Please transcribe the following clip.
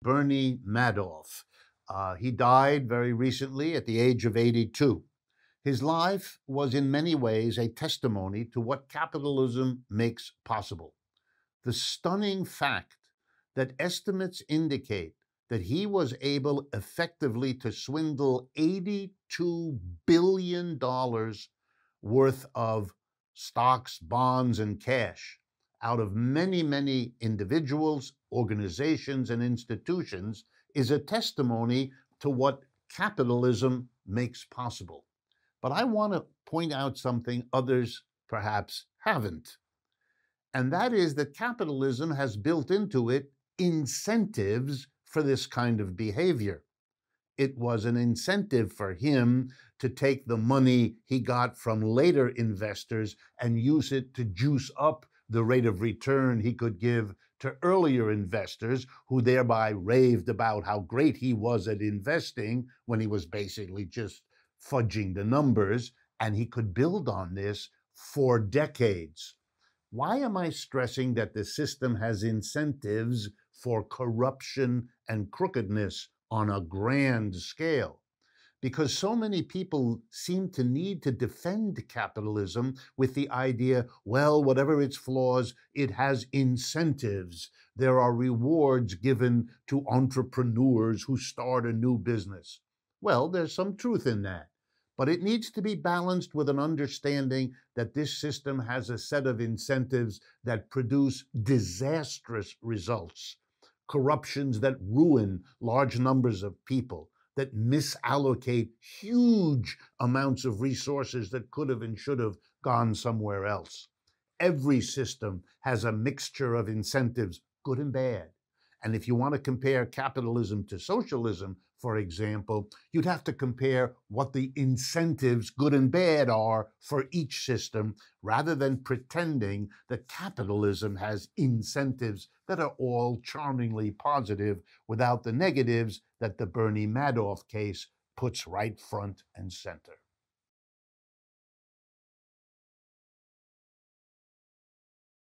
Bernie Madoff. He died very recently at the age of 82. His life was in many ways a testimony to what capitalism makes possible. The stunning fact that estimates indicate that he was able effectively to swindle $82 billion worth of stocks, bonds, and cash out of many, many individuals, organizations, and institutions is a testimony to what capitalism makes possible. But I want to point out something others perhaps haven't, and that is that capitalism has built into it incentives for this kind of behavior. It was an incentive for him to take the money he got from later investors and use it to juice up the rate of return he could give to earlier investors, who thereby raved about how great he was at investing when he was basically just fudging the numbers, and he could build on this for decades. Why am I stressing that the system has incentives for corruption and crookedness on a grand scale? Because so many people seem to need to defend capitalism with the idea, well, whatever its flaws, it has incentives. There are rewards given to entrepreneurs who start a new business. Well, there's some truth in that. But it needs to be balanced with an understanding that this system has a set of incentives that produce disastrous results, corruptions that ruin large numbers of people, that misallocate huge amounts of resources that could have and should have gone somewhere else. Every system has a mixture of incentives, good and bad. And if you want to compare capitalism to socialism, for example, you'd have to compare what the incentives, good and bad, are for each system, rather than pretending that capitalism has incentives that are all charmingly positive without the negatives that the Bernie Madoff case puts right front and center.